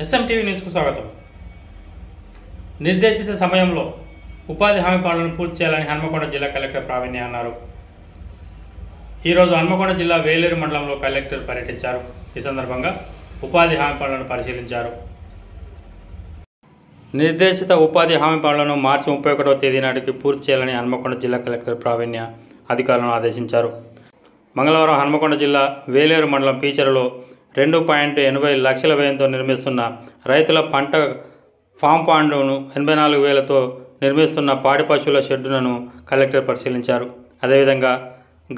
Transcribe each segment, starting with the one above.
ఎస్ఎంటీవీ న్యూస్కు స్వాగతం. నిర్దేశిత సమయంలో ఉపాధి హామీ పనులను పూర్తి చేయాలని హన్మకొండ జిల్లా కలెక్టర్ ప్రావీణ్య అన్నారు. ఈరోజు హన్మకొండ జిల్లా వేలేరు మండలంలో కలెక్టర్ పర్యటించారు. ఈ సందర్భంగా ఉపాధి హామీ పనులను పరిశీలించారు. నిర్దేశిత ఉపాధి హామీ పనులను మార్చి 31వ తేదీ నాటికి పూర్తి చేయాలని హన్మకొండ జిల్లా కలెక్టర్ ప్రావీణ్య అధికారులను ఆదేశించారు. మంగళవారం హన్మకొండ జిల్లా వేలేరు మండలం పీచరలో 2.80 లక్షల వ్యయంతో నిర్మిస్తున్న రైతుల పంట ఫామ్ పాండును 84,000తో నిర్మిస్తున్న పాడి పశువుల షెడ్డులను కలెక్టర్ పరిశీలించారు. అదేవిధంగా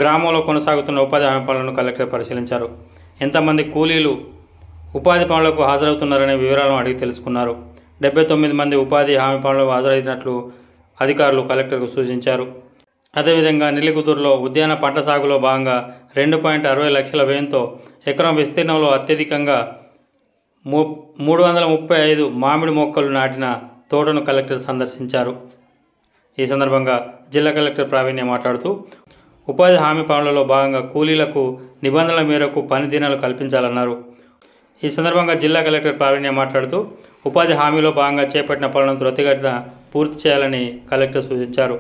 గ్రామంలో కొనసాగుతున్న ఉపాధి హామీ పనులను కలెక్టర్ పరిశీలించారు. ఎంతమంది కూలీలు ఉపాధి పనులకు హాజరవుతున్నారనే వివరాలను అడిగి తెలుసుకున్నారు. 79 మంది ఉపాధి హామీ పనులకు హాజరైనట్లు అధికారులు కలెక్టర్కు సూచించారు. అదేవిధంగా నెల్లికుదురులో ఉద్యాన పంట సాగులో భాగంగా 2.60 లక్షల వ్యయంతో ఎకరం విస్తీర్ణంలో అత్యధికంగా 335 మామిడి మొక్కలు నాటిన తోటను కలెక్టర్ సందర్శించారు. ఈ సందర్భంగా జిల్లా కలెక్టర్ ప్రావీణ్య మాట్లాడుతూ ఉపాధి హామీ పనులలో భాగంగా కూలీలకు నిబంధనల మేరకు పని దినాలు కల్పించాలన్నారు. ఈ సందర్భంగా జిల్లా కలెక్టర్ ప్రావీణ్య మాట్లాడుతూ ఉపాధి హామీలో భాగంగా చేపట్టిన పనులను త్వరితగతిన పూర్తి చేయాలని కలెక్టర్ సూచించారు.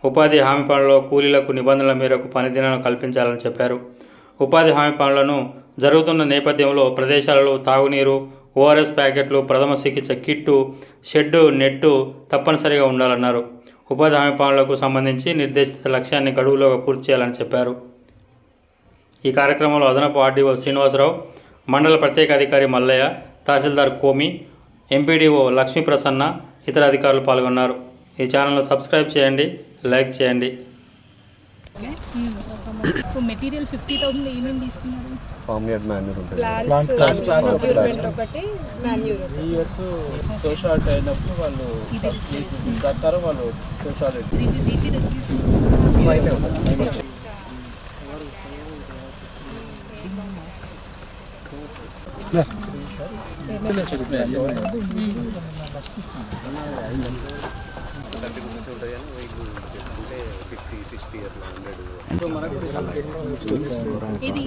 ఉపాధి హామీ పనులలో కూలీలకు నిబంధనల మేరకు పని దినాలను కల్పించాలని చెప్పారు. ఉపాధి హామీ పనులను జరుగుతున్న నేపథ్యంలో ప్రదేశాలలో తాగునీరు, ఓఆర్ఎస్ ప్యాకెట్లు, ప్రథమ చికిత్స కిట్టు, షెడ్డు, నెట్టు తప్పనిసరిగా ఉండాలన్నారు. ఉపాధి హామీ పనులకు సంబంధించి నిర్దేశిత లక్ష్యాన్ని గడువులోగా పూర్తి చేయాలని చెప్పారు. ఈ కార్యక్రమంలో అదనపు ఆర్డీఓ శ్రీనివాసరావు, మండల ప్రత్యేక అధికారి మల్లయ్య, తహసీల్దార్ కోమి, ఎంపీడీఓ లక్ష్మీ ప్రసన్న, ఇతర అధికారులు పాల్గొన్నారు. ఈ ఛానల్ను సబ్స్క్రైబ్ చేయండి, లైక్ చేయండి. సో మెటీరియల్ 50,000 ఏమేమి తీసుకున్నారు? ఫామ్ యార్డ్ మాన్యూర్ ఉంటుంది, ప్రొక్యూర్మెంట్ ఒకటి మాన్యూర్. ఈ ఇయర్స్ సో షార్ట్ అయినప్పుడు వాళ్ళు కట్టారు. వాళ్ళు సో షార్ట్ ఇది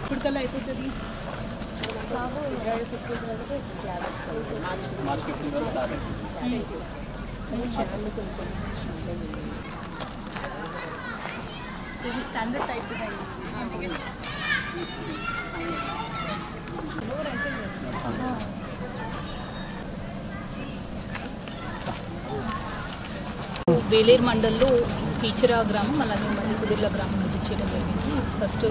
ఇప్పటికల్లా అయిపోతుంది. మార్చ్ 15 వరకు స్టార్ట్ ఇది స్టాండర్డ్ టైప్ వేలేరు మండల్లో పీచరా గ్రామం అలాగే మల్లికుదిర్ల గ్రామం విజిట్ చేయడం జరిగింది. First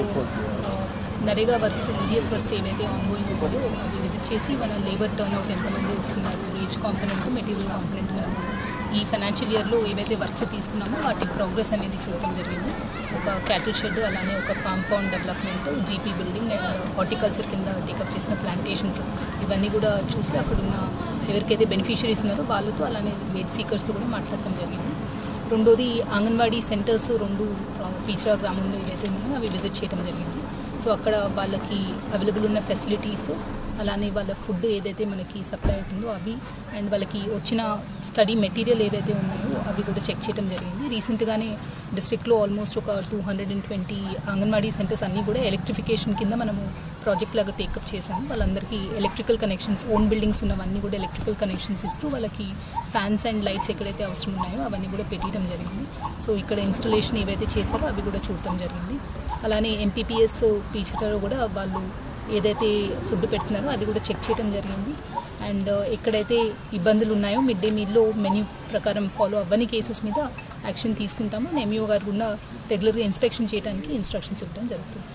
NREGA works, EDS works ఏవైతే ఆన్గోయింగ్ ఉన్నాయో అవి విజిట్ చేసి మనం లేబర్ టర్న్అవుట్ ఎంతమంది వస్తున్నారు, ఏజ్ కాంపనెంట్, మెటీరియల్ కాంపనెంట్, మనం ఈ ఫైనాన్షియల్ ఇయర్లో ఏవైతే వర్క్స్ తీసుకున్నామో వాటి ప్రోగ్రెస్ అనేది చూడటం జరిగింది. ఒక క్యాటిల్ షెడ్, అలానే ఒక farm pond development, GP building and horticulture కింద టేకప్ చేసిన ప్లాంటేషన్స్ ఇవన్నీ కూడా చూసి అక్కడున్న ఎవరికైతే బెనిఫిషరీస్ ఉన్నారో వాళ్ళతో అలానే వేజ్ సీకర్స్తో కూడా మాట్లాడటం జరిగింది. రెండోది అంగన్వాడీ సెంటర్స్ 2 పీచరా గ్రామంలో ఏవైతే ఉన్నాయో అవి విజిట్ చేయడం జరిగింది. సో అక్కడ వాళ్ళకి అవైలబుల్ ఉన్న ఫెసిలిటీస్, అలానే వాళ్ళ ఫుడ్ ఏదైతే మనకి సప్లై అవుతుందో అవి, అండ్ వాళ్ళకి వచ్చిన స్టడీ మెటీరియల్ ఏదైతే ఉన్నాయో అవి కూడా చెక్ చేయడం జరిగింది. రీసెంట్గానే డిస్ట్రిక్ట్లో ఆల్మోస్ట్ ఒక 220 అంగన్వాడీ సెంటర్స్ అన్నీ కూడా ఎలక్ట్రిఫికేషన్ కింద మనము ప్రాజెక్ట్ లాగా టేకప్ చేశాము. వాళ్ళందరికీ ఎలక్ట్రికల్ కనెక్షన్స్, ఓన్ బిల్డింగ్స్ ఉన్నవన్నీ కూడా ఎలక్ట్రికల్ కనెక్షన్స్ ఇస్తూ వాళ్ళకి ఫ్యాన్స్ అండ్ లైట్స్ ఎక్కడైతే అవసరం ఉన్నాయో అవన్నీ కూడా పెట్టడం జరిగింది. సో ఇక్కడ ఇన్స్టలేషన్ ఏవైతే చేశారో అవి కూడా చూడటం జరిగింది. అలానే ఎంపీపీఎస్ పీచరాలో కూడా వాళ్ళు ఏదైతే ఫుడ్ పెడుతున్నారో అది కూడా చెక్ చేయడం జరిగింది. అండ్ ఎక్కడైతే ఇబ్బందులు ఉన్నాయో మిడ్ డే మీల్లో మెన్యూ ప్రకారం ఫాలో అవ్వని కేసెస్ మీద యాక్షన్ తీసుకుంటాము. ఎంఈఓ గారు కూడా రెగ్యులర్గా ఇన్స్పెక్షన్ చేయడానికి ఇన్స్ట్రక్షన్స్ ఇవ్వడం జరుగుతుంది.